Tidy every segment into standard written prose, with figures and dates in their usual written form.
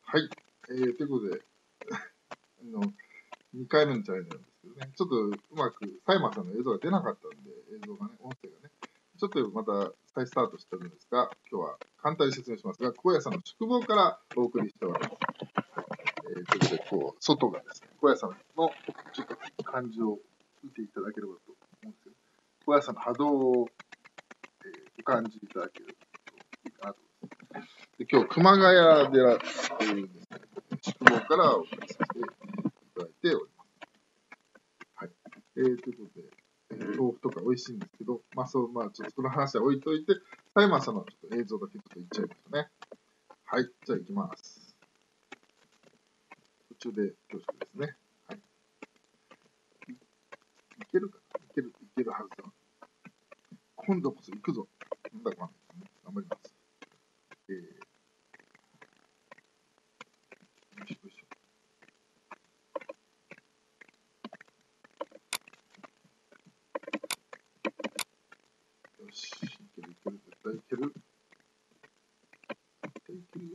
はい。ということで、2回目のチャレンジなんですけどね、ちょっとうまく、サイマーさんの映像が出なかったんで、映像がね、音声がね、ちょっとまた再スタートしてるんですが、今日は簡単に説明しますが、高野山の宿坊からお送りしております。ということで、外がですね、高野山のちょっと感じを見ていただければと思うんですけど、高野山の波動を、お感じいただけるといいかなと思います。で、今日、熊谷寺というですね、宿坊からお送りさせていただいております。はい。ということで、豆腐とか美味しいんですけど、ちょっとその話は置いといて、サイマーさんのちょっと映像だけちょっと言っちゃいましたね。はい。じゃあ行きます。途中で恐縮ですね。はい。いけるかないけるはずだ。今度こそ行くぞ。なんだか頑張ります。よいしょよいしょ。よし。いける。絶対いける。絶対いけるよ。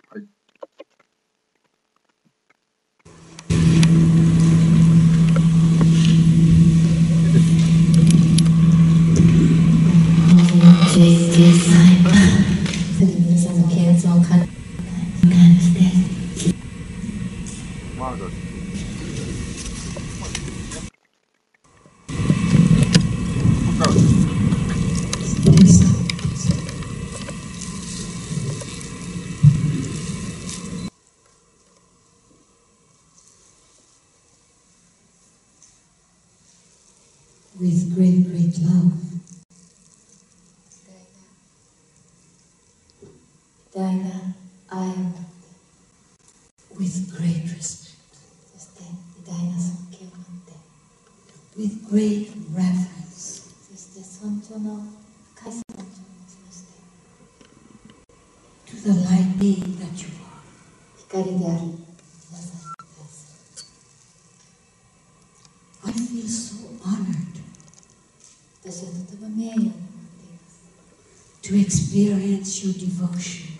はい。皆さんの謙遜を感じて、まだwith great love 偉大な愛を持って with great respect そして偉大な尊敬を持って with great reverence そして尊重の深い尊重を持ちまして to the light being that you are 光である皆さんに対する I feel so honored 私はとても名誉を持っています to experience your devotion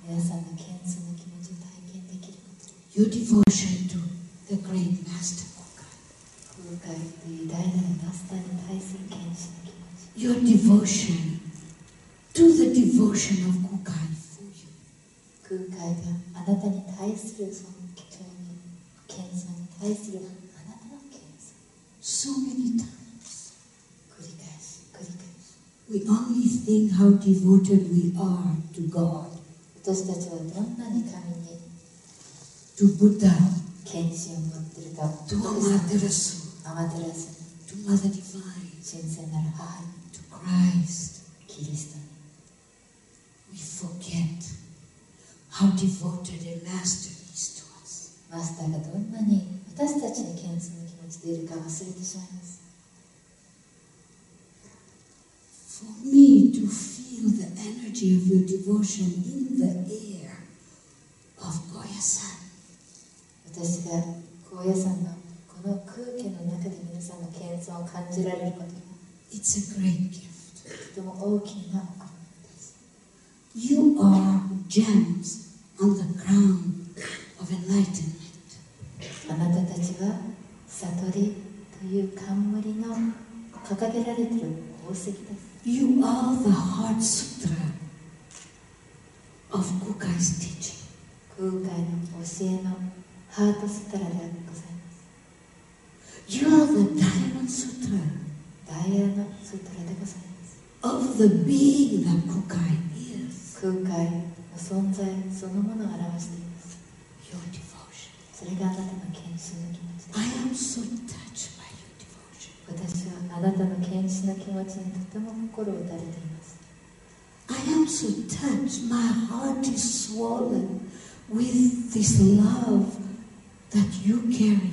皆さんの謙遜の気持ちを体験できること your devotion to the great master 空海という偉大なるマスターに対する謙遜の気持ち your devotion to the devotion of 空海 for you 空海があなたに対するその謙遜に対するあなたの謙遜 so many times 繰り返し We only think how devoted we are to God 私たちはどんなに神に to Buddha 謙信を持っているか to Amaterasu to Mother Divine 神聖なる母に to Christ キリストに We forget how devoted a master is to us マスターがどんなに私たちに謙遜の気持ちでいるか忘れてしまいます For me to feel the energy of your devotion in the air of 高野山私が高野山のこの空気の中で皆さんの謙遜を感じられることが It's a great gift とても大きな贈り物です You are gems on the crown of enlightenment あなたたちは悟りという冠の掲げられている宝石です You are the heart sutra of 空海 's teaching 空海の教えのハートストラでございます You are the diamond sutra ダイヤのストラでございます of the being that 空海 is 空海の存在そのものを表しています Your devotion それがあなたの献身の気持ちです I am so touched by your devotion 私はあなたの献身の気持ちにとても心を打たれています I am so touched my heart is swollen with this love that you carry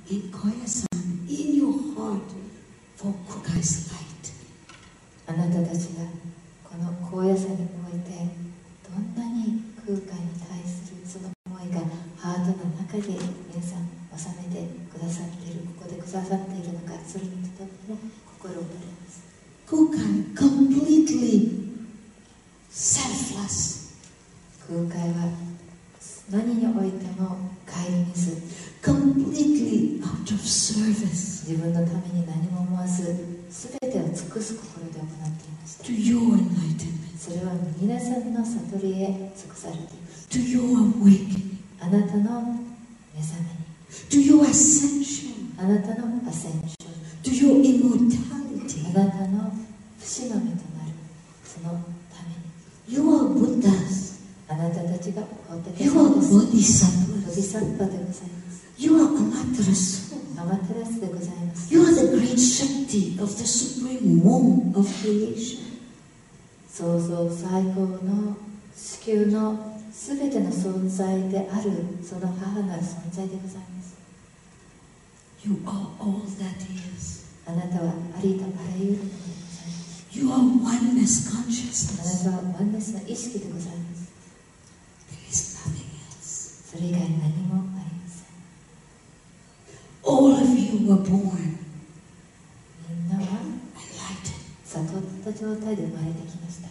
in 高野山 in your heart for 空海 's light あなたたちがこの高野山においてどんなに空海に対するその思いがハートの中で皆さん収めてくださっている、ここでくださっているのか、それにとても心を打たれます。空間 completely selfless. 空海は何においても顧みず、completely out of service 自分のために何も思わず、すべてを尽くす心で行っていました。 to your enlightenment, それは皆さんの悟りへ尽くされています。 to your awakening, あなたの目覚めに、 to your ascension, あなたのアセンション、 to your immortality. あなたの不死の身となる、そのために。 You are Buddhas. あなたたちが仏 You 様 are です。ボディ Bodhisattvas. サッパでございます。 You are Amaterasu. アマテラスでございます。 You are the great Shakti of the supreme womb of creation. 創造最高の地球のすべての存在である、その母なる存在でございます。 You are all that is. あなたはありとあらゆるものでございます。 You are oneness あ consciousness. なたはワンネスの意識でございます。 There is nothing else. それ以外何もありません。 All of you were born みんなは enlightened. 悟った状態で生まれてきました。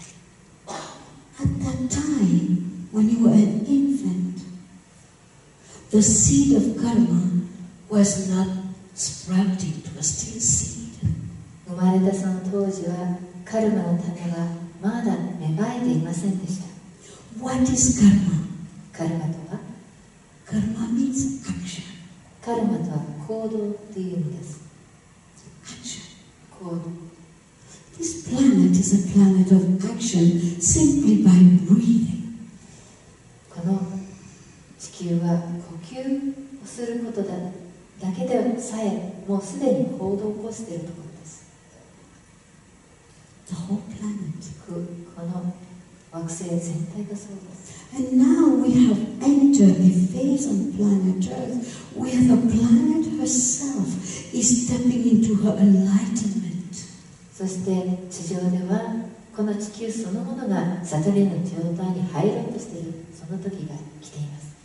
At that time, when you were an infant, the seed of karma was not sprouting, it was still seed. 生まれたその当時はカルマの種はまだ芽生えていませんでした。 What is karma? カルマとは、 Karma means action. カルマとは行動という意味です。 Action. 行動。 This planet is a planet of action simply by breathing. この地球は呼吸をすることだけでさえもうすでに行動を起こしているところです。 The whole planet. この惑星全体がそうです。 And now we have entered a phase on planet Earth where the planet herself is stepping into her enlightenment. そして地上ではこの地球そのものが悟りの状態に入ろうとしている、その時が来ています。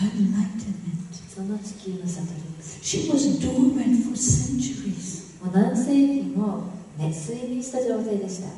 Her enlightenment. その地球の悟りです。 She was dormant for centuries. もう何世紀も、ね、睡眠した状態でした。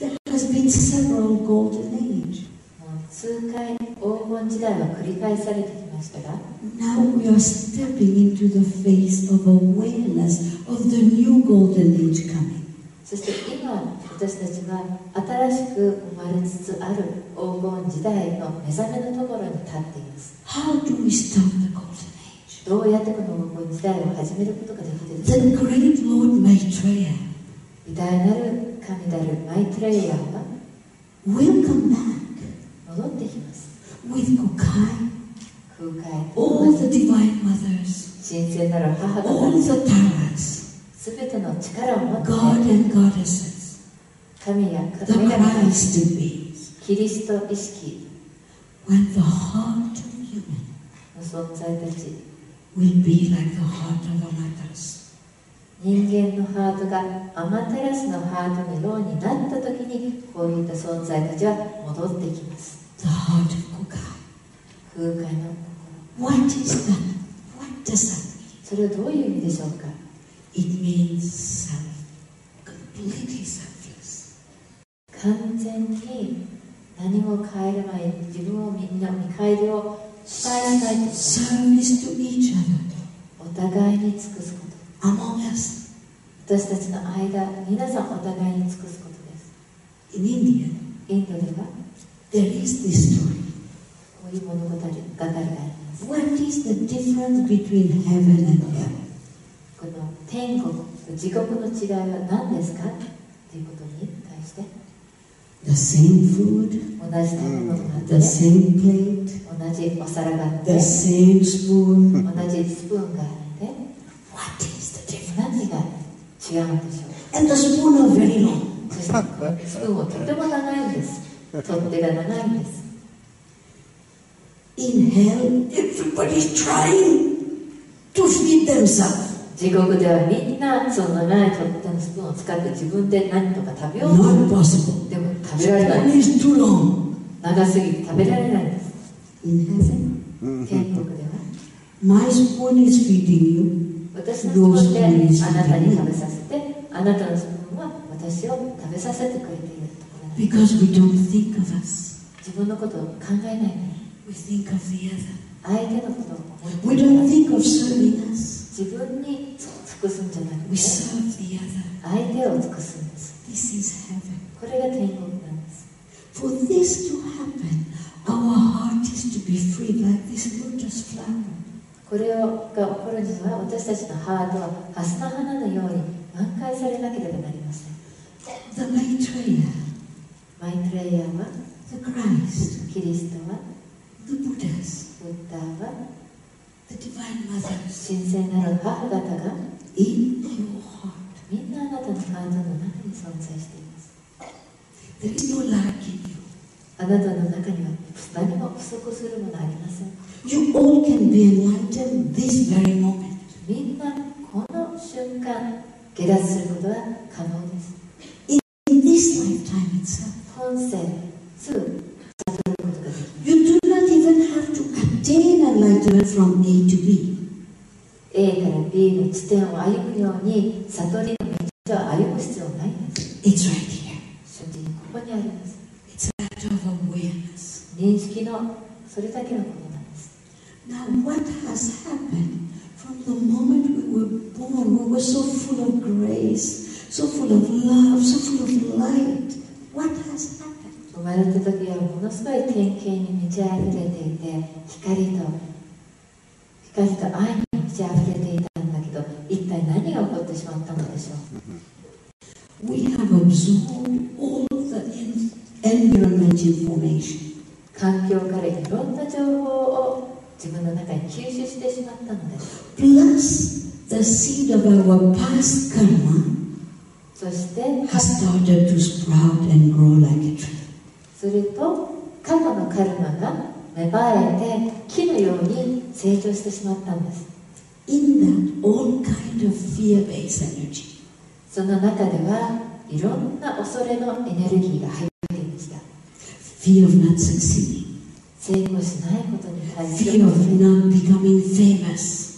There has been several golden age. もう数回黄金時代は繰り返されてきましたが、 Now we are stepping into the phase of awareness of the new golden age coming. そして今私たちは新しく生まれつつある黄金時代の目覚めのところに立っています。 How do we start the golden age? どうやってこの黄金時代を始めることができるでしょう The great Lord Maitreya 偉大なる神であるマイトレイヤーは will come back 戻ってきます。 with Kukai, 空海、 all the divine mothers, 神聖なる母 all が the Taras, すべての力を持って God and goddesses, 神や the 神々 Christ beings. キリスト意識 When the heart of human の存在たち、 will be like the heart of Amaterasu. 人間のハートがアマテラスのハートのようになったときに、こういった存在たちは戻ってきます。 The heart of Kukai. 空海の心。 What is that? What does that mean? それはどういう意味でしょうか。 It means self, completely selfless. 完全に何も変える前に自分をみんな見返りをしたいと Service to each other. お互いに尽くすこと。 Among us. 私たちの間、皆さんお互いに尽くすことです。 In India, インドでは there is this story. こういう物語があります。 What is the difference between heaven and hell? この天国と地獄の違いは何ですかということに対して、 The same food, 同じ食べ物があって、 the same plate, 同じお皿があって、 the same spoon. 同じスプーンがあって、 What is the difference? 何が違うんでしょう。 And the spoon are very long. そしてこのスプーンはとても長いんです。取っ手が長いんです。 In hell, everybody's trying to feed themselves. 地獄ではみんなその長い取っ手のスプーンを使って自分で何とか食べようとす Not る。 possible. でも食べられない。 Spoon is too long. 長すぎて食べられないんです。 In heaven, 天国では My spoon is feeding you. 私のスプーンであなたに食べさせて、あなたのスプーンは私を食べさせてくれているところなんです。 Because we don't think of us. 自分のことを考えないのに、 We think of the other. 相手のことを思 We ってい don't ます。 think of serving us. 自分に尽くすんじゃなく We て、 serve the other. 相手を尽くすんです。 This is heaven. これが天国なんです。 For this to happen, our heart is to be free like this lotus flower. これが起こるには、私たちのハートはハスの花のように満開されなければなりません。 The Maitreya, マイトレイヤーは、 the Christ, キリストは、 the Buddhas, ブッダーは、 the Divine Mothers, 神聖なる母方が in your heart. みんなあなたのハートの中に存在しています。 There is no lack in you. あなたの中には何も不足するものありません。 You all can be enlightened this very moment. みんなこの瞬間下脱することは可能です。 In this lifetime itself. 本世すぐ悟ることができます。 You do not even have to attain enlightenment from A to B. A から B の地点を歩むように悟りの道を歩む必要はないんです。 It's right here. 瞬時にここにあります。 It's a matter of awareness. 認識のそれだけのことなんです。 Now, what has happened from the moment we were born? We were so full of grace, so full of love, so full of light. What has happened? 生まれた時はものすごい典型に満ち溢れていて、光と愛に満ち溢れていたんだけど、一体何が起こってしまったのでしょう。 We have absorbed all the environment information. 環境からいろんな情報を自分の中に吸収してしまったのです。 Plus, the seed of our past karma そして has started to sprout and grow like a tree. すると過去のカルマが芽生えて木のように成長してしまったんです。 In that, all kind of fear-based energy. その中ではいろんな恐れのエネルギーが入っていました。 Fear of not succeeding. 成功しないことに対する Fear 恐 of れ、 not becoming famous.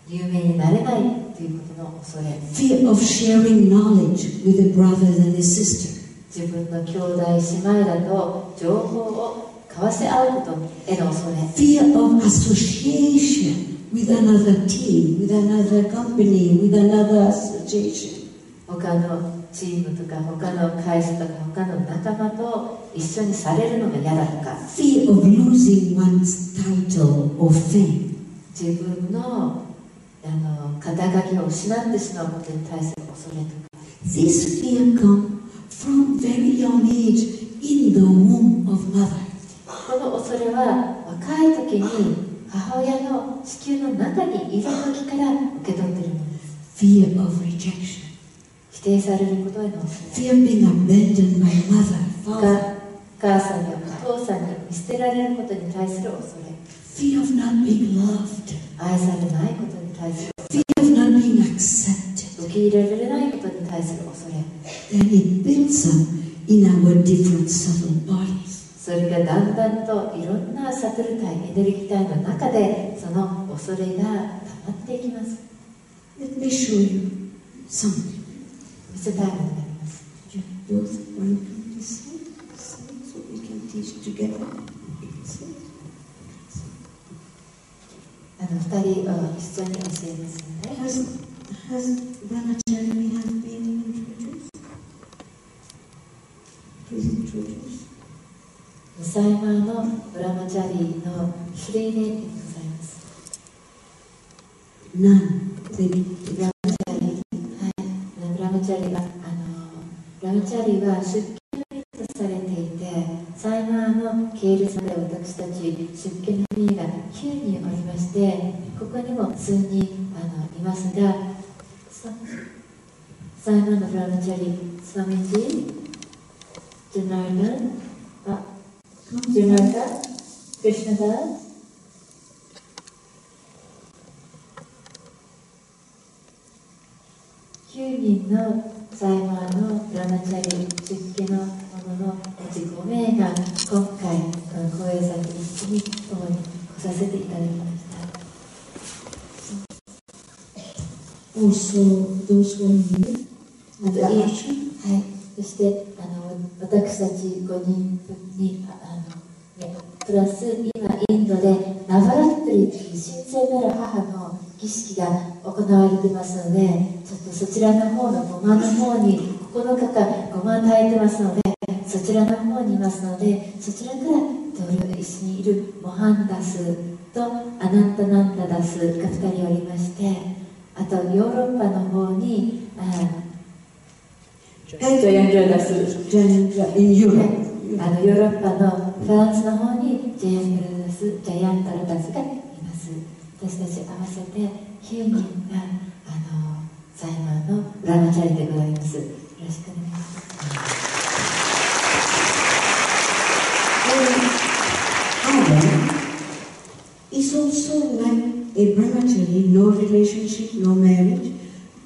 有名になれないということの恐れ、 Fear of sharing knowledge with a brother and a sister. 自分の兄弟姉妹らと情報を交わせ合うことへの恐れ、 Fear of association with another team, with another company, with another association. 他のチームとか他の会社とか他の仲間と一緒にされるのが嫌だとか、 Fear of losing one's title or fame. 自分の肩書きを失ってしまうことに対する恐れとか、 This fear comes from very young age in the womb of mother. この恐れは若い時に母親の子宮の中にいる時から受け取っているものです。 Fear of rejection. 否定されることへの恐れ、 Fear of being abandoned by mother, father. 母さんやお父さんに見捨てられることに対する恐れ、 Fear of not being loved. 愛されないことに対する Fear of not being accepted. 受け入れられないことに対する恐れ、 Then it builds up in our different subtle bodies. それがだんだんといろんなサトル体、エネルギー体の中でその恐れが溜まっていきます。 Let me show you something. 見せたいものがあります。 You both want to come this side, so we can teach together. 2人を一緒に教えますので、 Has Brahmachari has been introduced? Please introduce. サイマーのブラマチャリーのフリーネームでございます。 None. ブラマチャリー、はい、ブラマチャリーはブラマチャリーは出家とされていて、サイマーの系列で私たち出家の意味が9人おりまして、ここにも数人いますが、サイマーのブラマチャリー、スワミジー、ジュナルダン、ジュナルダ、クリシュナダー、9人のサイマーのブラマチャリ出家の者のうち5名が今回この高野山に一緒に共に来させていただきました。Also, those who are new, あと the はい、 Russian, そして私たち5人にプラス今インドでナバラットリという神聖なる母の儀式が行われていますので、ちょっとそちらの方の5万の方に9日間5万炊いてますので、そちらの方にいますので、そちらから一緒にいるモハンダスとアナンタナンタダスが2人おりまして、あとヨーロッパの方にジャヤンラダス、in Europe. ヨーロッパのフランスの方にジャヤンタラダスがいます。私たち合わせて9人がサイマーのブラマチャリでございます。よろしくお願いします。It's also like a brahmachari, no relationship, no marriage,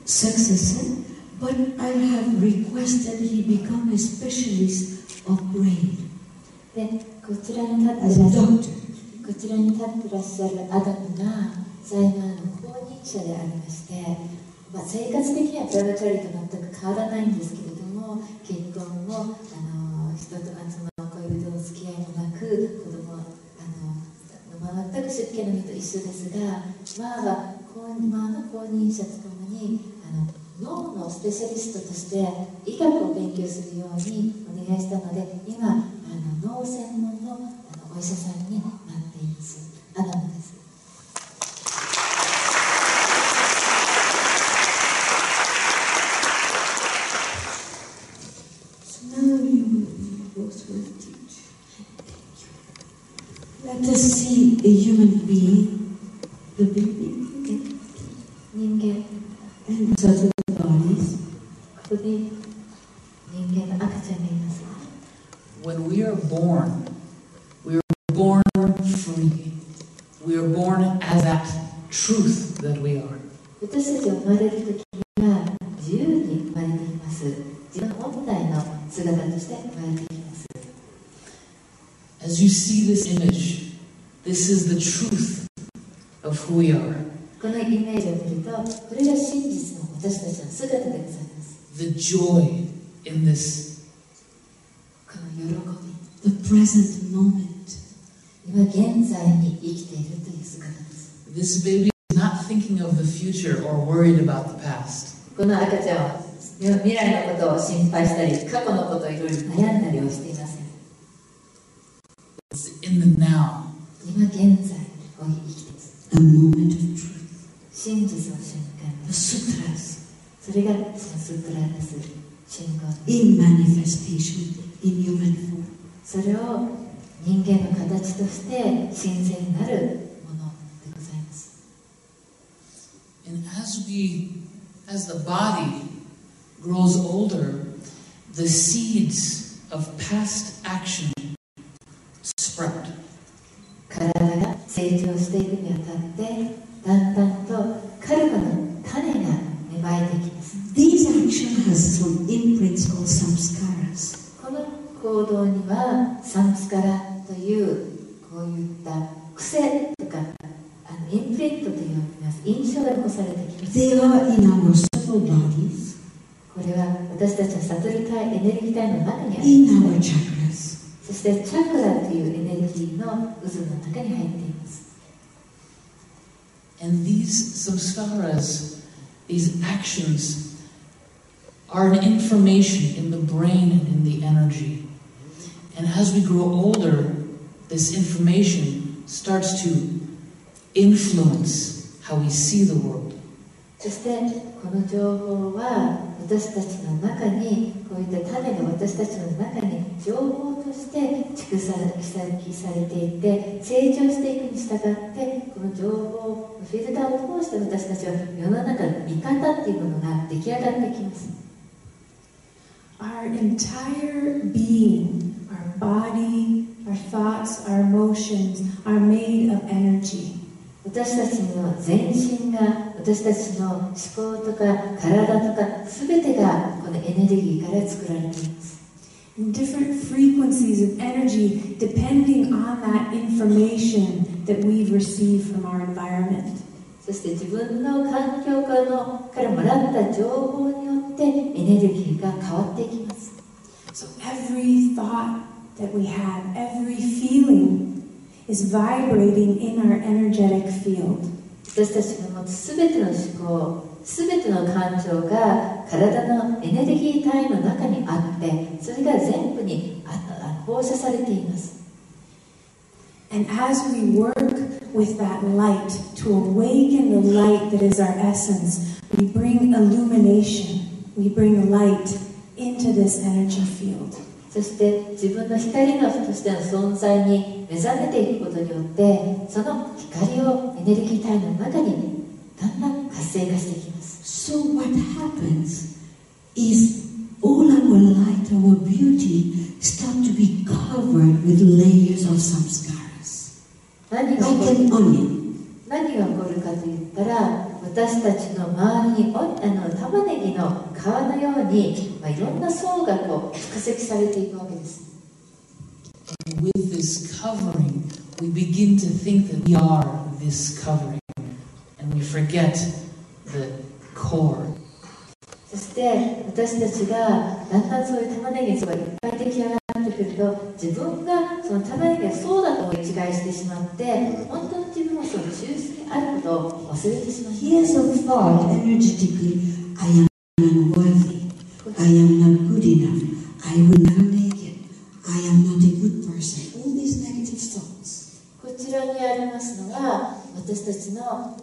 successor, but I have requested he become a specialist of brain. で、こちらに立ってらっしゃるアダムがサイマーの公認者でありまして、生活的にはブラマチャリと全く変わらないんですけれども、結婚も人と恋人の付き合いもなく、子供全く出家の身と一緒ですが、マーは公認者とともに脳のスペシャリストとして医学を勉強するようにお願いしたので、今脳専門のお医者さんになっています。アダムです。Let us see a human being, the baby, 人間 and such bodies. ここに人間の赤ちゃんがいます。When we are born free. We are born as that truth that we are. 私たちは生まれるときには自由に生まれています。自分本来の姿として生まれています。As you see this image, this is the truth of who we are. このイメージを見ると、これが真実の私たちの姿でございます。The joy in this. この喜The present moment. び、今現在に生きているという姿です。This baby is not thinking of the future or worried about the past. この赤ちゃんは未来のことを心配したり、過去のことをいろいろ悩んだりをしていません。It's in the now. 今現在を生きています。A moment of truth. 真実の瞬間で The す。 sutras それがそのスートラです。信号です。 in manifestation in human form. それを人間の形として神聖になるものでございます。And as the body grows older, the seeds of past action sprout. 体が成長していくにあたってだんだんとカルマの種が芽生えてきます。 This action has some imprints called samskaras. この行動にはサムスカラというこういった癖とかインプリントという印象が残されてきます。 They are in our subtle bodies, これは私たちの悟り体エネルギー体の中にあ in りま our す。 chakras. そしてチャクラというエネルギーの渦の中に入っています。 And these samskaras, these actions, are an information in the brain and in the energy. And as we grow older, this information starts to influence how we see the world. そしてこの情報は私たちの中にこういった種が私たちの中に情報として蓄積されていて成長していくに従ってこの情報フィルターを通して私たちは世の中の見方っていうものが出来上がってきます。 Our entire being, our body, our thoughts, our emotions are made of energy. 私たちの全身が私たちの思考とか体とか全てがこのエネルギーから作られています。 And different frequencies of energy depending on that information that we've received from our environment. そして自分の環境からもらった情報によってエネルギーが変わっていきます。So every thought that we have, every feeling is vibrating in our energetic field. 私たちが持つすべての思考、すべての感情が体のエネルギー体の中にあって、それが全部に放射されています。And as we work with that light to awaken the light that is our essence, we bring illumination, we bring light into this energy field. そして自分の光としての存在に目覚めていくことによって、その光をエネルギー体の中にだんだん活性化していきます。So what happens is all our light, our beauty start to be covered with layers of samskaras. 何が Like an onion. 何が起こるかといったら、私たちの周りに玉ねぎの皮のように、いろんな層が蓄積されていくわけです。And with this covering, we begin to think that we are this covering, and we forget the core. そして私たちがだんだんそういう玉ねぎの層がいっぱい出来上がってくると、自分がその玉ねぎがそうだと思い違いしてしまって、本当に自分はその中枢にあることを忘れてしまいます。Here's a thought energetically, I am unworthy, I am not good enough, I will never make it, I am not a good person. All these negative thoughts. こちらにありますのは、私たちの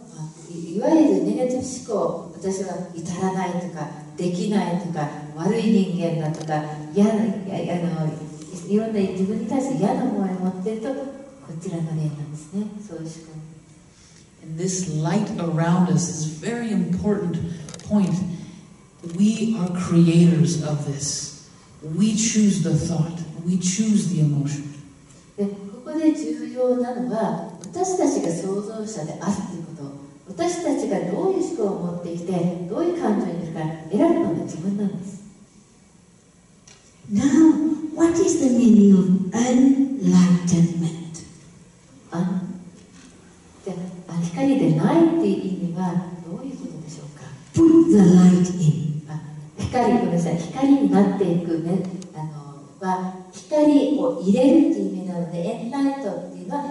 いわゆるネガティブ思考、私は至らないとか、できないとか、悪い人間だとか、いろんな自分に対して嫌な思いを持っていると、こちらの例なんですね。そういう思考。And this light around us is a very important point. We are creators of this. We choose the thought. We choose the emotion. で、ここで重要なのは、私たちが創造者であるということ。私たちがどういう思考を持ってきて、どういう感情にいるか選ぶのが自分なんです。Now, what is the meaning of enlightenment? 光でないっていう意味はどういうことでしょうか。 Put the light in. ごめんなさい、光になっていくね、は光を入れるっていう意味なので、エンライトっていうのは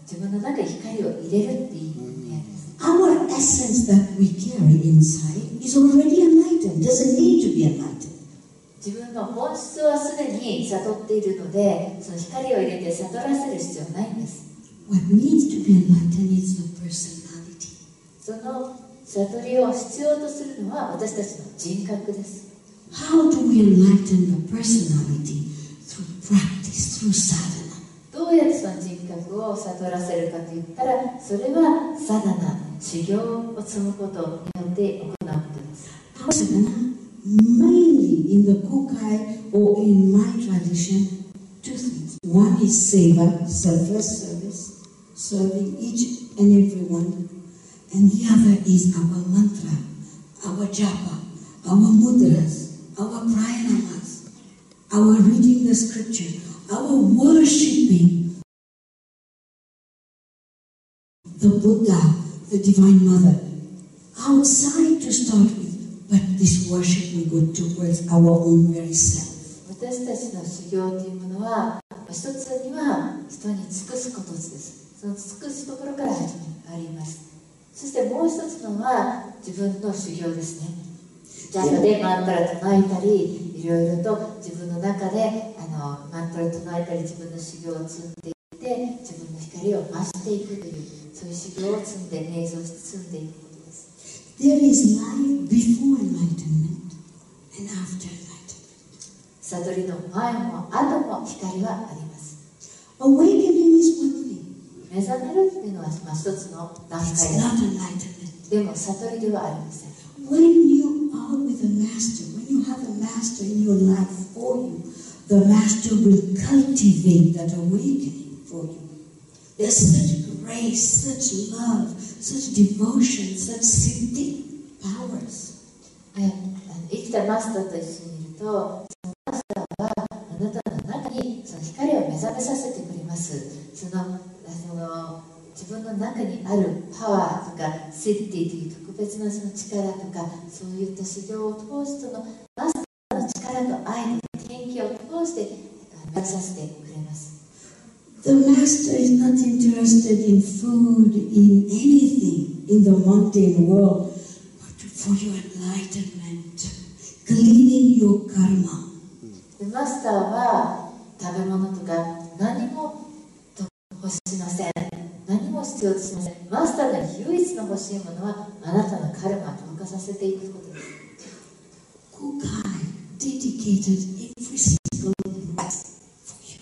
自分の中に光を入れるっていう意味です。Our essence that we carry inside is already enlightened, doesn't need to be enlightened. 自分の本質はすでに悟っているので、その光を入れて悟らせる必要はないんです。What needs to be enlightened is the personality. その悟りを必要とするのは私たちの人格です。How do we enlighten the personality? Through practice, through sadhana. どうやってその人格を悟らせるかといったら、それはサダナ、修行を積むことによって行うことです。Our sadhana, mainly in the Kokai or in my tradition, two things. One is seva, selfless service, serving each and everyone. And the other is our mantra, our japa, our mudras, our pranamas, our reading the scripture, our worshipping the Buddha, the Divine Mother, outside to start with, but this worship will go towards our own very self. 私たちの修行というものは、一つには人に尽くすことです。その尽くすところから始まります。そしてもう一つのは自分の修行ですね。ジャパでマントラ唱えたり、いろいろと自分の中でマントラ唱えたり、自分の修行を積んでいって、自分の光を増していくという、そういう修行を積んで、瞑想して積んでいくことです。There is life before enlightenment and after enlightenment. 悟りの前も後も光はあります。Awakening is one thing. 目覚めるっていうのは一つの段階 It's です。 not enlightenment. でも悟りではありません。When you are with a master, when you have a master in your life for you, the master will cultivate that awakening for you. There's such grace, such love, such devotion, such siddhi powers. 生きたマスターと一緒にいると、そのマスターはあなたの中にその光を目覚めさせてくれます。その自分の中にあるパワーとかシッティという特別なその力とか、そういった修行を通してのマスターの力と愛の天気を通して目指させてくれます。The master is not interested in food, in anything in the mundane world, but for your enlightenment, cleaning your karma. マスターは食べ物とか何も欲しません。何も必要としません。マスターが唯一の欲しいものはあなたのカルマを浄化させていくことです。Kukai dedicated every single breath for you.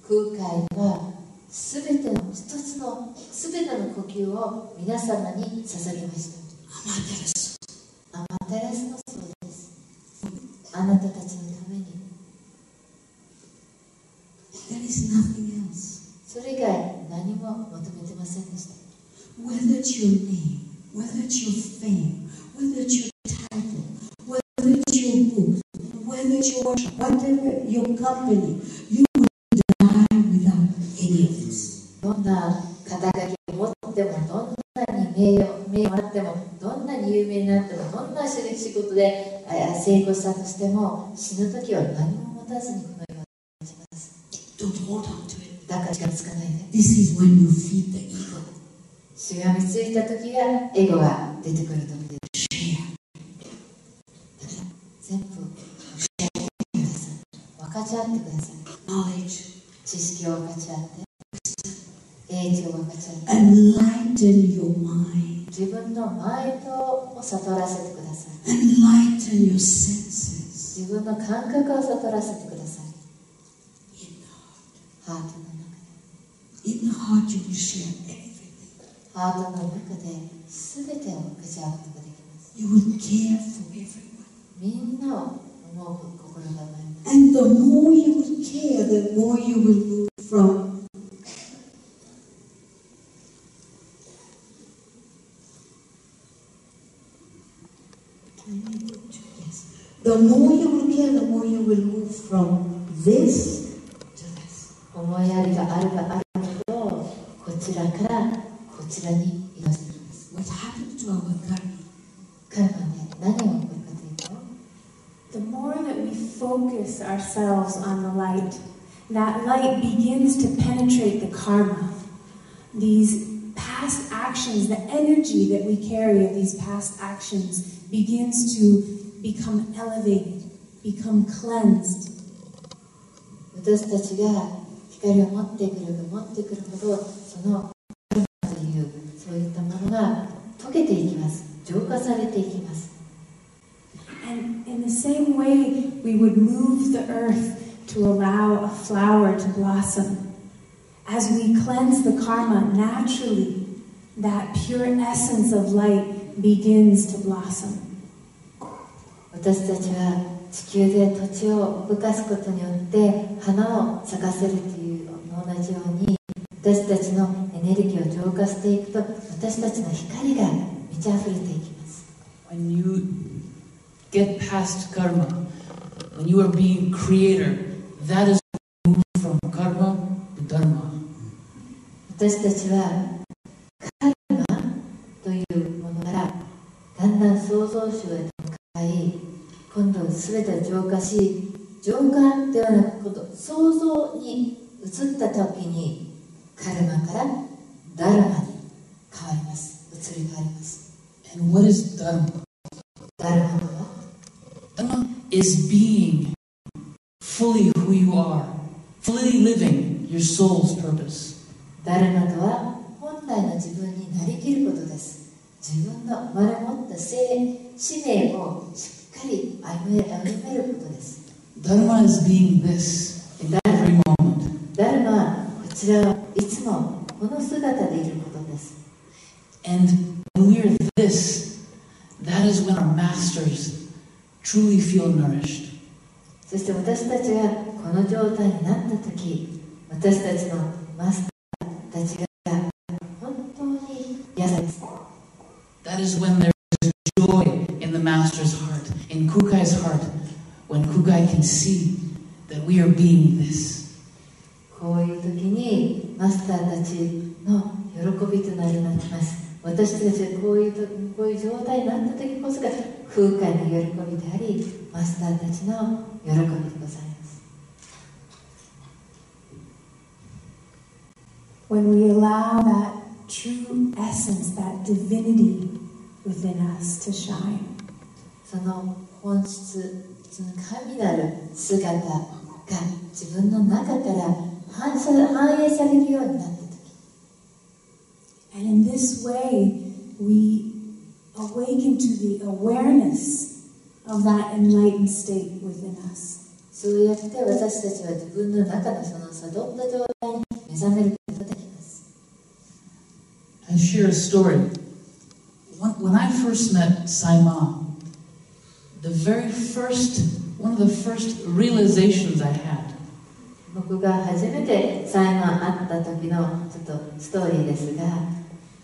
空海はすべての呼吸を皆様に捧げました。アマテラスのそうです。あなたたちのために。There is nothing else. それ以外何も求めてませんでした。Whether it's your name, whether it's your fame, whether it's your title, whether it's your book, whether it's your worship, whatever your company, you will die without any of this. どんな肩書きを持っても、どんなに名誉をもらっても、どんなに有名になっても、どんな仕事で成功したとしても、死ぬ時は何も持たずにこの世を立ちます。Don't hold on to it. だから近づかないで。This is when you feed the ego. しがみついた時がエゴが出てくる時です。全部シェアしてください。分かち合ってください。Knowledge. 知識を分かち合って、英知を分かち合って、Enlighten your mind. 自分のマインドを悟らせてください。Enlighten your senses. 自分の感覚を悟らせてください。In the heart. ハートの中で。In the heart you will share everything. ハートの中で全てを分かち合うことができます。You will care for everyone. みんなを思う心が生まれます。And the more you will care, the more you will move from the more you will care, the more you will move from this to this. 思いやりがあるほど、こちらからこちらに移動していきます。What happened to our karma? カルマで何が起こるかというと、The more that we focus ourselves on the light, that light begins to penetrate the karma. These past actions, the energy that we carry of these past actions begins to become elevated, become cleansed. 私たちが光を持ってくるほど、そのカルマというそういったものが溶けていきます。浄化されていきます。And in the same way, we would move the earth to allow a flower to blossom. As we cleanse the karma, naturally, that pure essence of light begins to blossom. 私たちは地球で土地を動かすことによって花を咲かせるというのと同じように、私たちのエネルギーを浄化していくと、私たちの光が満ち溢れていきます。When you get past karma, when you are being creator, that is when you move from karma to dharma. 私たちはカルマというものからだんだん創造主へと向かい、今度全てを浄化し、浄化ではなく創造に移った時にカルマからダルマに変わります。移り変わります。And what is dharma? ダルマとは Dharma is being fully who you are, fully living your soul's purpose. ダルマとは本来の自分になりきることです。自分の生まれ持った使命をしっかり歩めることです。Dharma is being this in every moment. ダルマはこちらはいつもこの姿でいることです。And when we are this, that is when our masters truly feel nourished. そして私たちがこの状態になったとき、私たちのマスターたちが本当に癒されます。That is when there is joy in the master's heart, in Kukai's heart, when Kukai can see that we are being this. こういう時にマスターたちの喜びとなります。私たちがこういう状態になった時こそが空海の喜びであり、マスターたちの喜びでございます。When we allow that true essence, that divinity within us to shine. その本質、その神なる姿が自分の中から反映されるようになったとき、And in this way, we awaken to the awareness of that enlightened state within us. そうやって私たちは自分の中のその悟った状態に目覚めることができます。I share a story. When I first met Saima, one of the first realizations I had. 僕が初めてサイマー会った時のちょっとストーリーですが、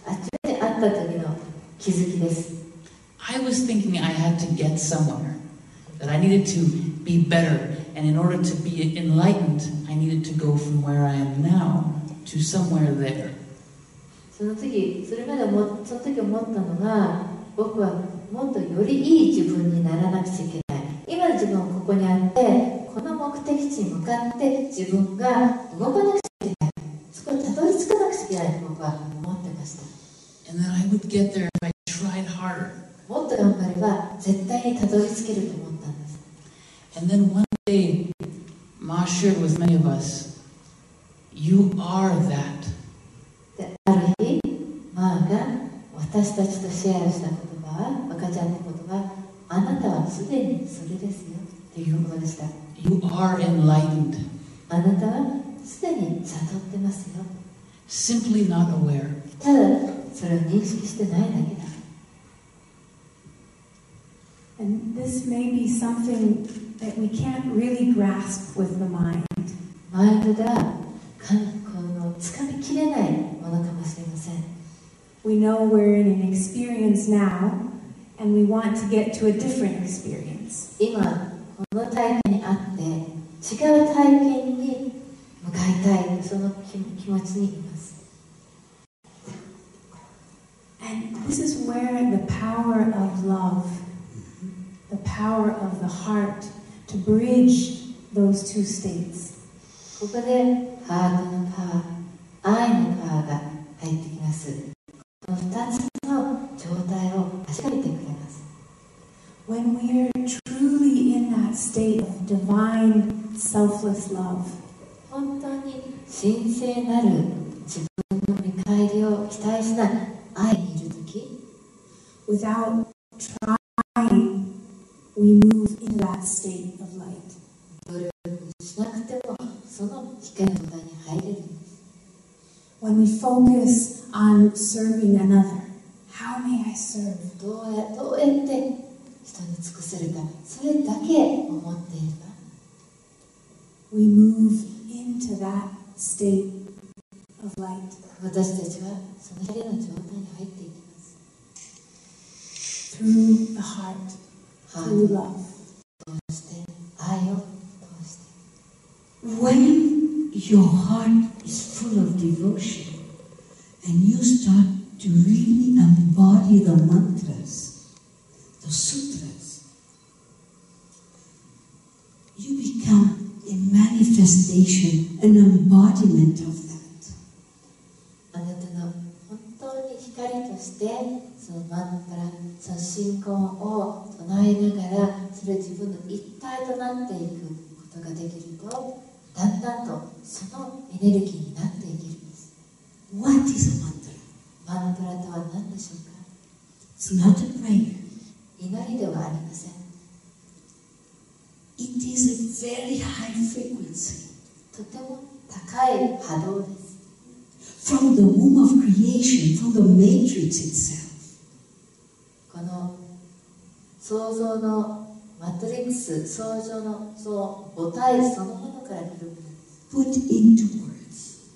初めて会った時の気づきです。I was thinking I had to get somewhere, that I needed to be better, and in order to be enlightened, I needed to go from where I am now to somewhere there. その時思ったのが、僕はもっとよりいい自分にならなくちゃいけない。今の自分はここにあって、この目的地に向かって自分が動かなくちゃいけない。そこにたどり着かなくちゃいけないと僕は思ってました。And then I would get there if I tried harder. もっと頑張れば絶対にたどり着けると思ったんです。And then one day, Ma shared with many of us, "You are that." で、ある日、マーが私たちとシェアした言葉は、赤ちゃんの言葉は、あなたはすでにそれですよということでした。You are enlightened. あなたはすでに悟ってますよ。Simply not aware. ただそれを認識してないだけだ。And this may be something that we can't really grasp with the mind. マインドがつかみきれないものかもしれません。We know we're in an experience now, and we want to get to a different experience. 今この体験にあって違う体験に向かいたい、その気持ちにいます。And this is where the power of love, the power of the heart to bridge those two states. ここでハートのパワー、愛のパワーが入ってきます。この2つの状態を確かめてくれます。When we are truly in that state of divine, selfless love, 本当に神聖なる自分の見返りを期待しない愛にいるとき、 without trying, we move in that state of light. 努力しなくてもその光の状態に入れるんです。When we focus on serving another, how may I serve? どうやって人に尽くせるか、それだけ思っていれば、 We move into that state of light. 私たちはその光の状態に入っていきます。Through the heart, ハー through ト love. を通して愛を通して、 When your heart is full of devotion and you start to really embody the mantras, the sutras, you become a manifestation, an embodiment of that. あなたの本当に光としてそのマントラ、その信仰を唱えながら、それ自分の一体となっていくことができると、だんだんとそのエネルギーになっていけるんです。 What is a mantra? マントラとは何でしょうか。 It's not a prayer. 祈りではありません。 It is a very high frequency. とても高い波動です。 From the womb of creation, from the matrix itself. この創造のマトリックス、創造の母体そのものから来るものです。 Put into words.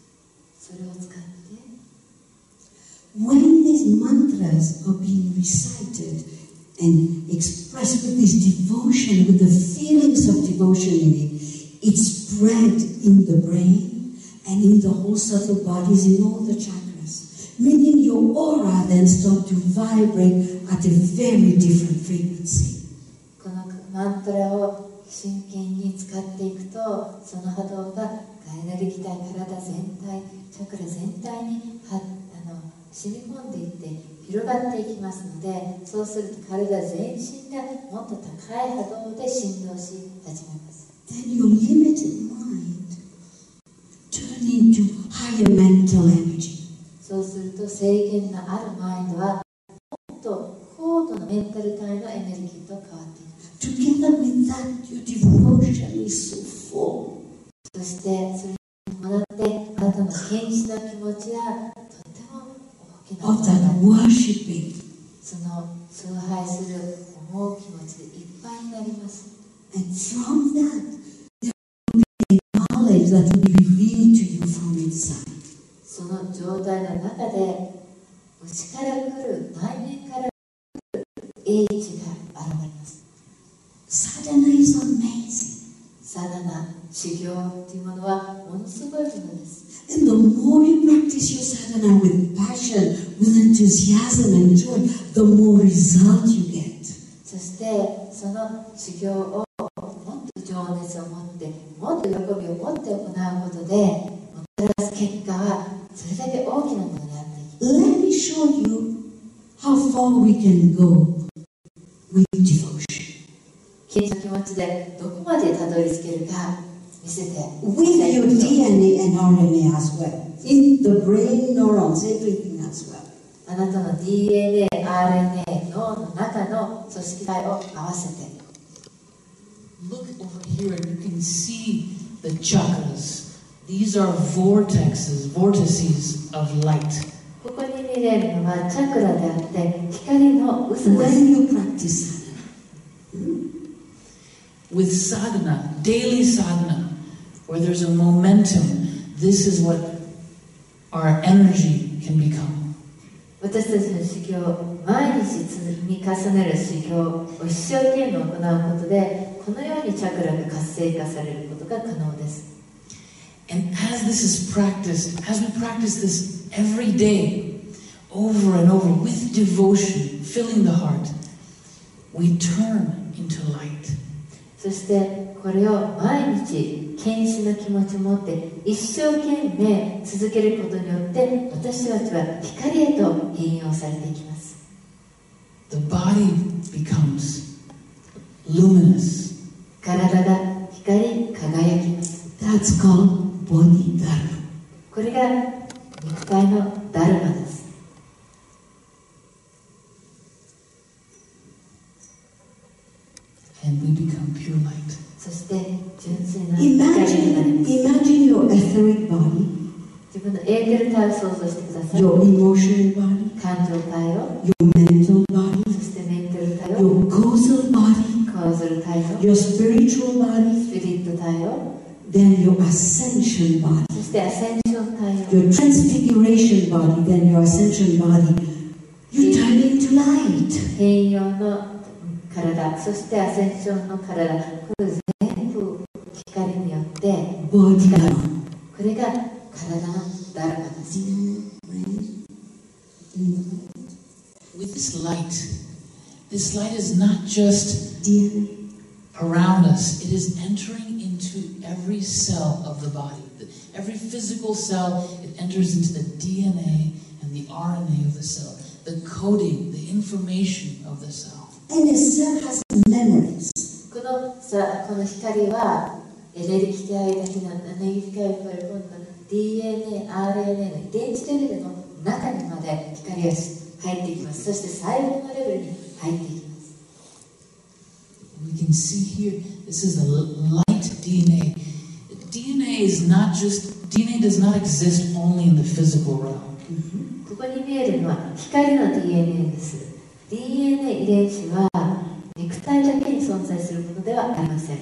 それを使って、 When these mantras are being recited and expressed with this devotion, with the feelings of devotion in it, it's spread in the brain and in the whole subtle bodies, in all the chakras. meaning your aura then starts to vibrate at a very different frequency. このマントラを真剣に使っていくと、その波動がエネルギー体、体全体、チャクラ全体に染み込んでいって広がっていきますので、そうすると体全身がもっと高い波動で振動し始めます。Then your limited mind turn into higher mental energy. そうすると制限のあるマインドはもっと高度なメンタル体のエネルギーと変わっていきます。Together with that, your devotion is so full. そしてそれに伴ってあなたの献身の気持ちはとても大きな Of that worshipping. その崇拝する思う気持ちでいっぱいになります。And from that, there will be a knowledge that will be revealed to you from inside. その状態の中で内から来る、内面から来る英知が現れます。Sadhana is amazing. サダナ、修行というものはものすごいものです。And the more you practice your sadhana with passion, with enthusiasm and joy, the more result you get. そしてその修行をもっと情熱を持って、もっと喜びを持って行うことでもたらす結果はそれだけ大きなものになっていきます。 Let me show you how far we can go with devotion. 献身の気持ちでどこまでたどり着けるか見せて With your DNA and RNA as well. In the brain, neurons, everything as well. あなたの DNA、RNA、脳の中の組織体を合わせて Look over here and you can see the chakras. These are vortices of light. ここに見れるのはチャクラであって光の渦です。 When you practice With sadhana, daily sadhana, where there's a momentum, this is what our energy can become. 私たちの修行、毎日積み重ねる修行を一生懸命行うことで、このようにチャクラが活性化されることが可能です。And as this is practiced, as we practice this every day, over and over, with devotion, filling the heart, we turn into light. そしてこれを毎日献身の気持ちを持って一生懸命続けることによって私たちは光へと変容されていきます。 The body becomes luminous. 体が光り輝きます。 That's called body dharma. これが肉体のダルマです。 And we become pure light. そして純粋な光になります。 Imagine your etheric body, 自分のエーテル体を想像してください。 your emotional body, 感情体を、 your mental body, そしてメンタル体を、 your causal body, カーゾル体を、 your spiritual body, スピリット体を、 then your ascension body, そしてアセンション体を、 your transfiguration body, then your ascension body. You turn into light. 変容の体、そしてアセンションの体、これ全部光によって Body dharma. これが体のダルマです。 With this light is not just DNA. around us, it is entering into every cell of the body. Every physical cell, it enters into the DNA and the RNA of the cell, the coding, the information of the cell. And a cell has memories. この光はエネルギー体だけのエネルギー体を超える今度 DNA、RNA の遺伝子レベルの中にまで光が入っていきます。そして細胞のレベルに入っていきます。 We can see here, this is the light DNA. DNA does not exist only in the physical realm. ここに見えるのは光の DNA です。DNA 遺伝子は肉体だけに存在するものではありません。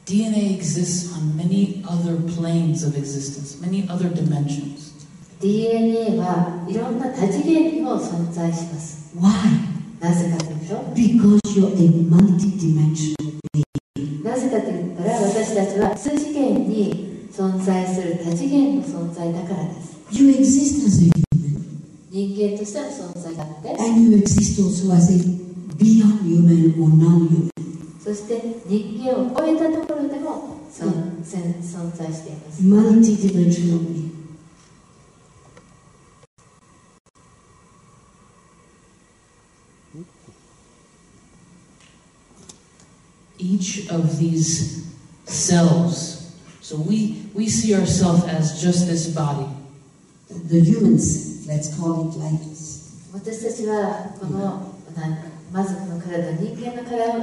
DNA exists on many other planes of existence, many other dimensions. DNA はいろんな多次元にも存在します。 Why? なぜかというと、 Because you're a multidimensional being. なぜかといったら私たちは数次元に存在する多次元の存在だからです。You exist as a human. しての存在があって、 and you exist also as a beyond human or non-human. そして人間を超えたところでも存在しています。 Multidimensional being. Each of these cells, so we see ourselves as just this body. The humans, let's call it like this. 私たちはこのまずこの体、人間の体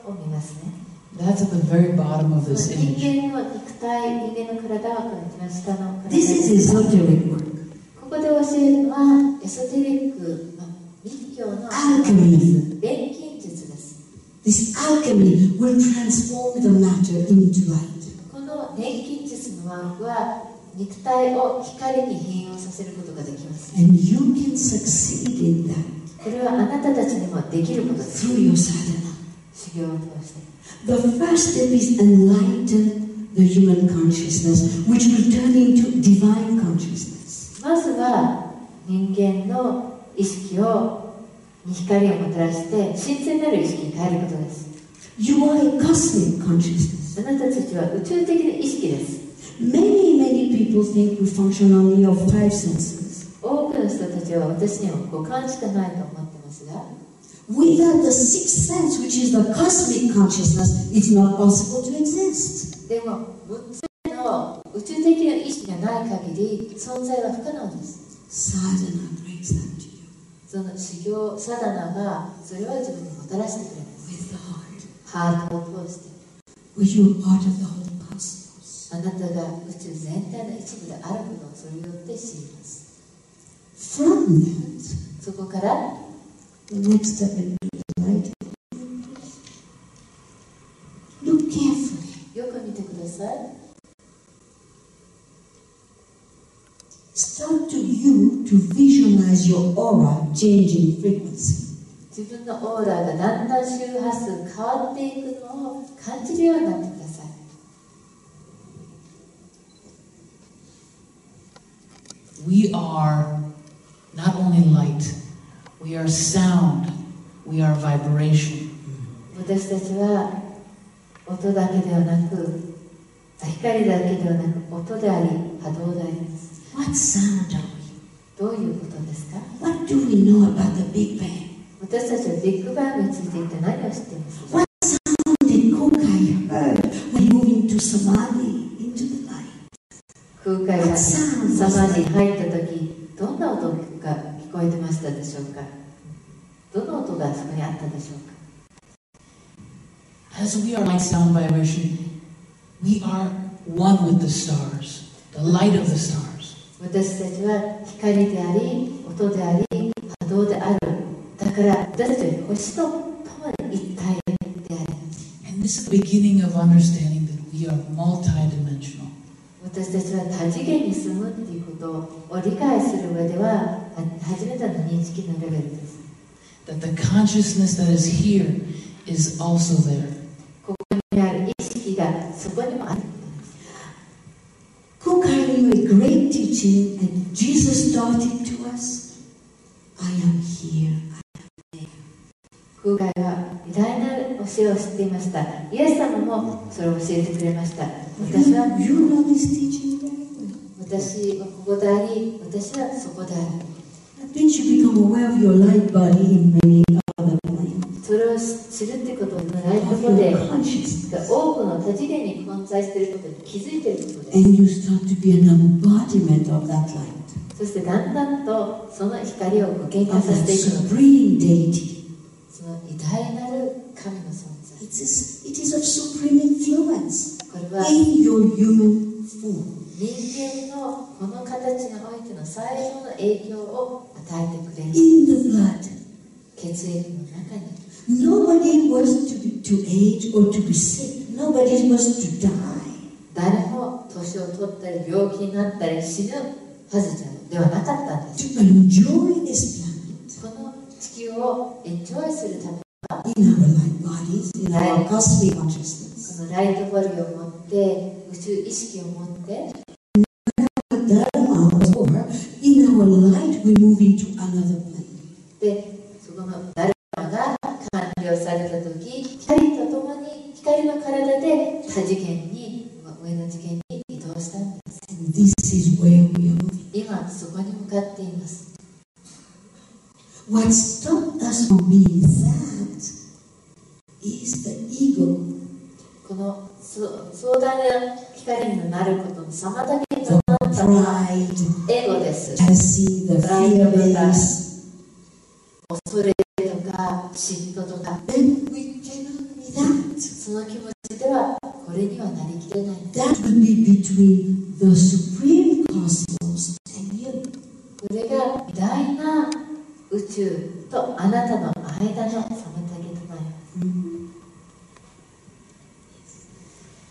を見ますね。That's at the very bottom of this 人 image. 間の肉体、人間の体はこの一番下の体 This is esoteric work. ここで教えるのはエソテリック、密教の Alchemy. 錬金術です。 This alchemy will transform the matter into light. この錬金術のワークは肉体を光に変容させることができます。 And you can succeed in that これはあなたたちにもできることです。 through your sadhana. 修行を通して。 The first step is enlighten the human consciousness, which will turn into divine consciousness. まずは人間の意識に光をもたらして神聖なる意識に変えることです。 You are a cosmic consciousness. あなたたちは宇宙的な意識です。 Many people think we function only of five senses. 多くの人たちは私には五感しかないと思ってますが、 Without the sixth sense, which is the cosmic consciousness, it's not possible to exist. でも6つ目の宇宙的な意識がない限り存在は不可能です。 Sadhana brings that to you その修行、サダナがそれを自分にもたらしてくれます。 with the heart. ハートを通して、 With your part of the whole cosmos. あなたが宇宙全体の一部であることをそれによって知ります。 From that, そこから the next step into the light. Look carefully. よく見てください。 Start to you to visualize your aura changing frequency. 自分のオーラがだんだん周波数変わっていくのを感じるようになってください。 We are not only light, we are sound, we are vibration. 私たちは音だけではなく、光だけではなく音であり波動であります。 What sound are we? どういうことですか？ What do we know about the Big Bang? 私たちはビッグバンについて一体何を知っていますか？ What sound did Kokai heard when he moved into Samadhi, into the light? 空海がサマーに入った時、どんな音が聞こえてましたでしょうか？どの音がそこにあったでしょうか？ As we are light, sound, vibration, we are one with the stars, the light of the stars. 私たちは光であり、音であり、波動である。だから私たちは星と共に一体であります。 And this is the beginning of understanding that we are multidimensional. 私たちは多次元に住むっていうことを理解する上では初めての認識のレベルです。 That the consciousness that is here is also there. ここにある意識がそこにもある。 Kokai knew a great teaching, and Jesus taught it to us. I am here. 空海は偉大な教えを知っていました。イエス様もそれを教えてくれました。私は You know this teaching very well. 私はここであり、私はそこである。 That means you become aware of your light body in many other planes. それを知るってことのないこ Of とで your consciousness. 多くの多次元に混在していることに気づいていることです。 And you start to be an embodiment of that light, そしてだんだんとその光を具現化 of させ that ていくのです。 supreme deity. その偉大なる神の存在。 It is of supreme influence これは in your human form. 人間のこの形においての最初の影響を与えてくれる。 In the blood. 血液の中に。 Nobody was to age or to be sick. Nobody was to die. 誰も年を取ったり病気になったり死ぬはずではなかったんです。 To enjoy this planet この地球をエンジョイするためには in our light bodies, in our cosmic consciousness. このライトボディを持って宇宙意識を持って Dharma was over. In our light, we move into another planet. このダルマが完了されたとき、光とともに光の体で他次元に、上の次元に移動したんです。This is where we are moving. 今そこに向かっています。What stopped us from being that is the ego. この壮大な光になることの妨げと The なったのは pride, エゴです。 jealousy, the プライドとか fear-based. 恐れとか嫉妬とか、 Then we cannot be that. その気持ちではこれにはなりきれないんです。 That would be between the supreme cosmos and you. これが偉大な宇宙とあなたの間の妨げとなりま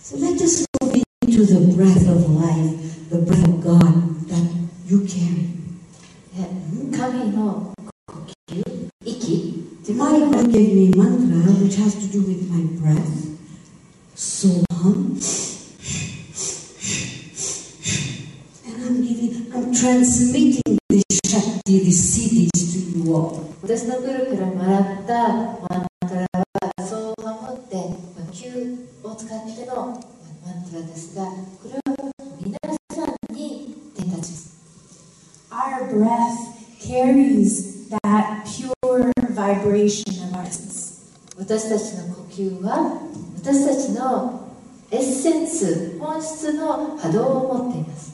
す。So let us move into the breath of life, the breath of God that you carry. 神の呼吸、息、自 My 分の God gave me mantra which has to do with my breath. So hum. And I'm transmitting this Shakti, these CDs to you all. 私のグルからもらったマントラはそうハムって呼吸を使ってのマントラですが、これは皆さんに伝達します。 Our breath carries that pure vibration of our essence. 私たちの呼吸は私たちのエッセンス、本質の波動を持っています。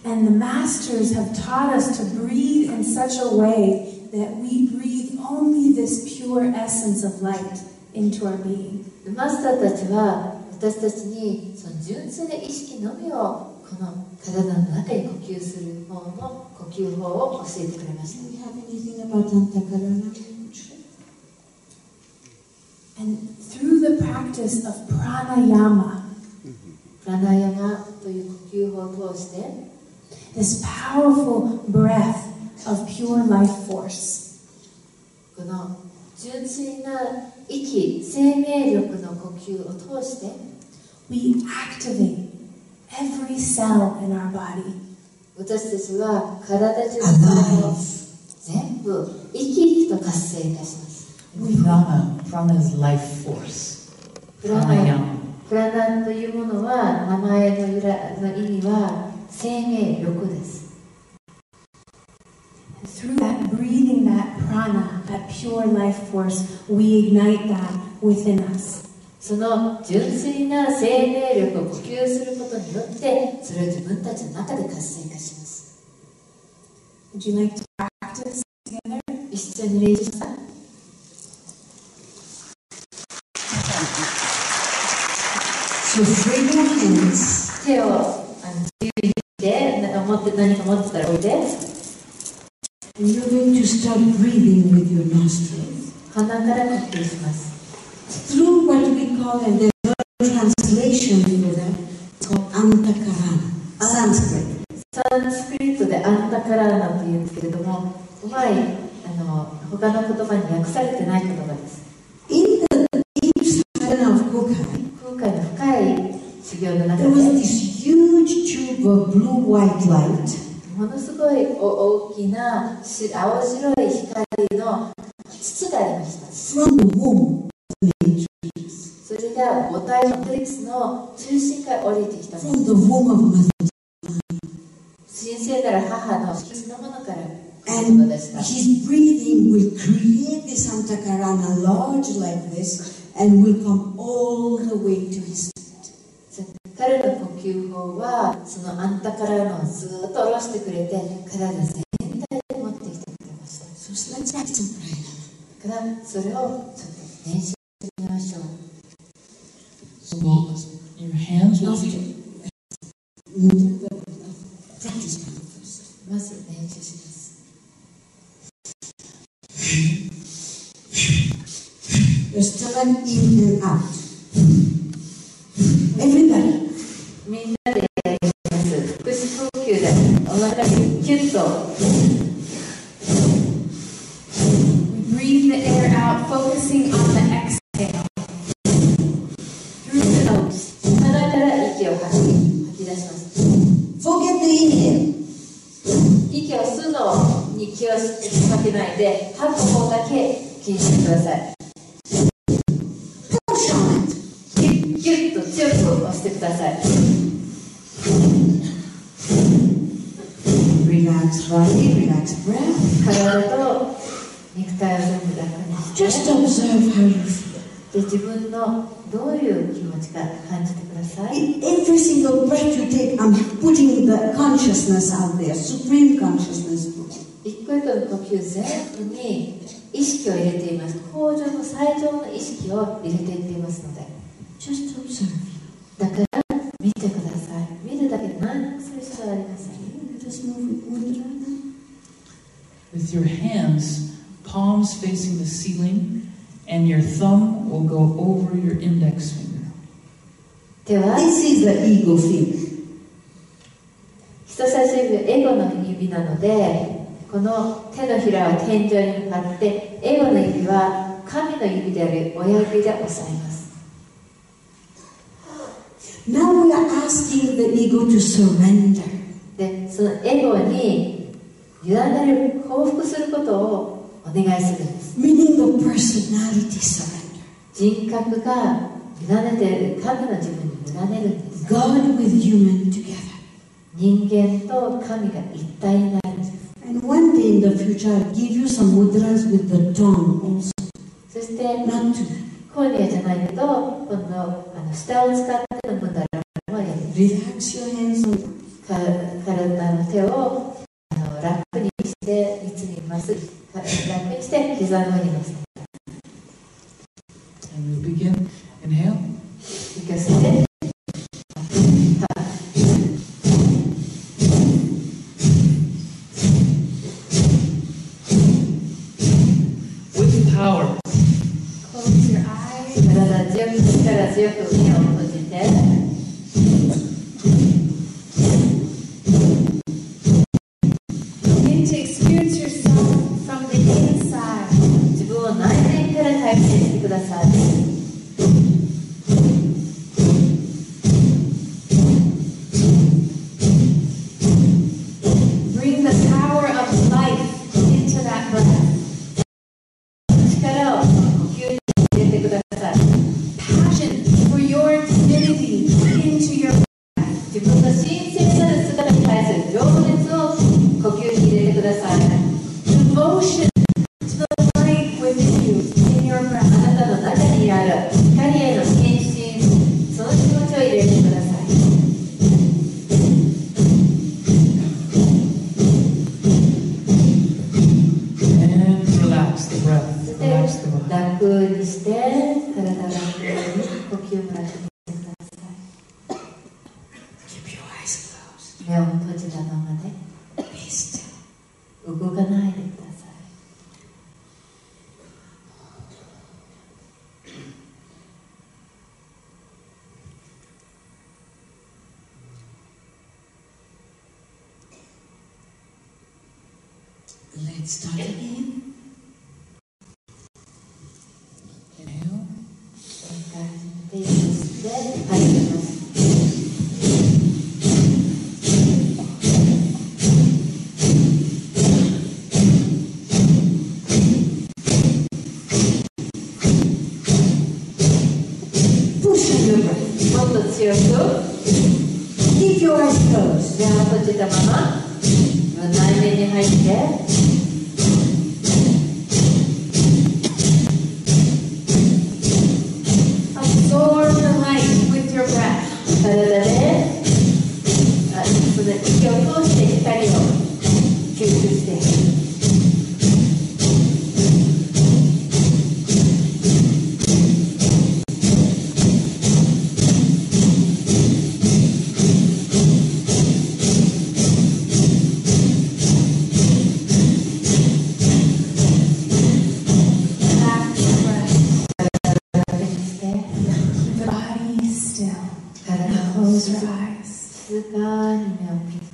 And the masters have taught us to breathe in such a way that we breathe only this pure essence of light into our being. マスターたちは私たちにその純粋な意識のみをこの体の中に呼吸する方の呼吸法を教えてくれました。 Do you have anything about Antakarana? And through the practice of pranayama, プラナヤマという呼吸法を通して this powerful breath of pure life force, この純粋な息、生命力の呼吸を通して we activate every cell in our body. 私たちは体中の体を全部生き生きと活性化します。 Prana is life force. プラナというものは名前の由来の意味は生命力です。 Through that breathing, that prana, that pure life force, we ignite that within us. その純粋な生命力を呼吸することによってそれを自分たちの中で活性化します。 Would you like to practice together? 一緒に練習しますか？ So free your hands. 手を自由にして何か持ってたら置いて And you're going to start breathing with your nostrils. 鼻から呼吸します。 Through what we call, and there's a translation for that, it's called Antakarana, Sanskrit. サンスクリットでアンタカラーナというんですけれども、うまい他の言葉に訳されてない言葉です。 In the deep sadhana of Kukai, 空海の深い修行の中 there was で this huge tube of blue-white light. ものすごい大きな青白い光の筒がありました。 From the womb of nature, それが母体マトリックスの中心から降りてきたもの from the womb of Mother. 神聖なる母の子宮のものから来るも And のでした。 his breathing will create this Antakarana large like this and will come all the way to his feet. 彼の呼吸法はそのアンタカラーナをずっと下ろしてくれて体全体で持ってきてくれました。 So let's practice some pranayama. だからそれをちょっと練習してみましょう。 So your hands will be. Practice pranayama first. まず練習します。 There's time in and out. Everybody. みんなでやります。腹式呼吸でお腹にキュッと。 We breathe the air out, focusing on the exhale. Through the nose. 鼻から息を吐き出します。 Forget the inhale. 息を吸うのに気をかけないで吐く方だ気にしてください。ギュッと強く押してください。Relax body, relax breath. 体と肉体を全部楽にして、 Just observe how you feel. で自分のどういう気持ちか感じてください。 In every single breath you take, I'm putting the consciousness out there, supreme consciousness. 一個一個の呼吸全部に意識を入れています。高上の最上の意識を入れていっていますので、 Just observe. だから見てください。見るだけで何もする必要はありません。 Let us move it right now. With your hands, palms facing the ceiling, and your thumb will go over your index finger. では This is the ego finger. 人差し指はエゴの指なので、この手のひらは天井に向かって、エゴの指は神の指である親指で押さえます。 Now we are asking the ego to surrender. で、そのエゴに委ねる、降伏することをお願いするんです。 Meaning the personality surrender. 人格が委ねている、神の自分に委ねるんです。 God with human together. 人間と神が一体になるんです。 And one day in the future, I'll give you some mudras with the tongue also. そして、 Not to コーニアじゃないけど、今度舌を使ってのムダラもやります。 relax your hands on 体の手を楽にして、いつにまっすぐ楽にして膝の上に乗せて。 And we begin. Inhale. 息を吸って。 With power. Close your eyes. 体強く、力強く目を閉じて。 Begin to experience yourself from the inside. 自分を内面から体験してください。 Bring the power of life into that breath. 力を呼吸に入れてください。 Passion for your divinity into your breath. 自分の神聖なる姿に対する情熱を呼吸に入れてください。 Devotion to the light within you in your あ breath. なたの中にある光への献身、その気持ちを入れてください。 And relax the breath. そし Relax the て body. 楽にして体を楽に呼吸も楽にしてくださ keep your eyes closed. い。目を閉じたままで Be still. 動かないでください。 Let's start again. Inhale. もう一回始めて、息を吸って吐いてます。 Push on your breath. もっと強く Keep your eyes closed. 目を閉じたまま内面に入って Absorb the light with your breath. 体でその息を通して光を吸収していく。 Relax your breath. 楽にして Keep your body still. 体を Close your eyes. 静かに目を閉じて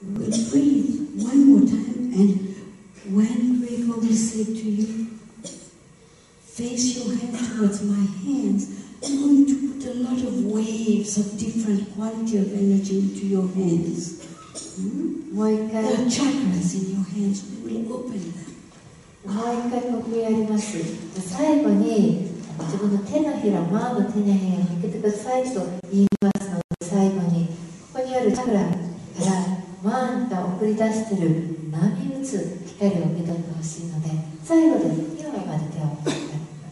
We'll breathe one more when Great Holy said to you, face your hands towards my hands, I'm going to put a lot of waves of different quality of energy into your hands. もう一回 The chakras in your hands will open them. もう一回呼吸やります。最後に自分の手のひら、マーの手のひらを向けてくださいと言いますので、最後にここにあるチャクラからマーが送り出している波打つ光を受け取ってほしいので、最後です。今まで手を普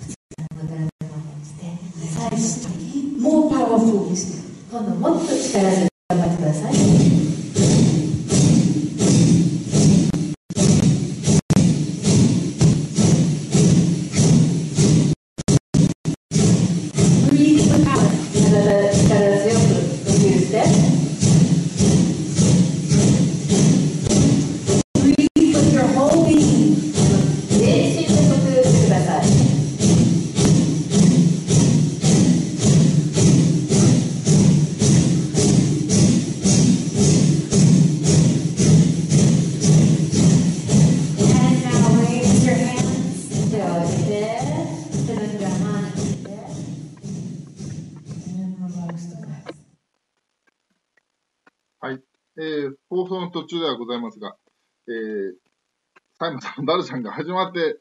通のグラフの方にして、最後に More powerful this time. 今度もっと力強く頑張ってください。放送の途中ではございますが、サイマさん、ダルちゃんが始まって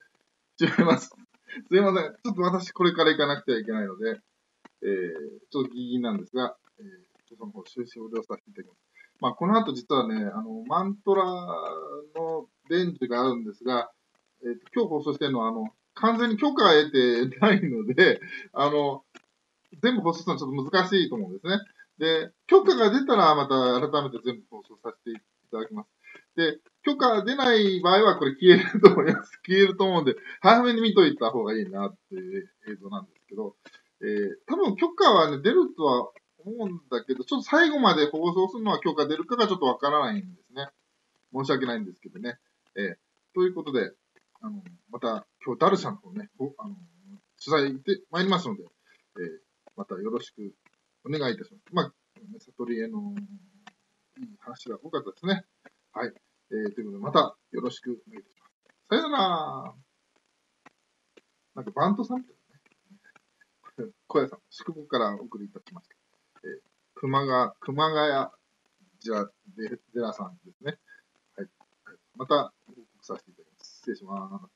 しまいます。すいません。ちょっと私これから行かなくてはいけないので、ちょっとギリギリなんですが、その方、終了させていただきます。まあ、この後実はね、マントラの伝授があるんですが、今日放送してるのは、完全に許可を得てないので、全部放送するのはちょっと難しいと思うんですね。で、許可が出たらまた改めて全部放送させていただきます。で、許可が出ない場合はこれ消えると思います。消えると思うんで、早めに見といた方がいいなっていう映像なんですけど、多分許可はね、出るとは思うんだけど、ちょっと最後まで放送するのは許可出るかがちょっとわからないんですね。申し訳ないんですけどね。ということで、また今日ダルシャンの方ね、取材行ってまいりますので、またよろしくお願いいたします。まあ、悟りへのいい話が多かったですね。はい。ということで、またよろしくお願いいたします。さよなら。なんかバントさんみたいなね。小屋さん、宿坊からお送りいたしました。熊谷ゼラさんですね。はい。また報告させていただきます。失礼します。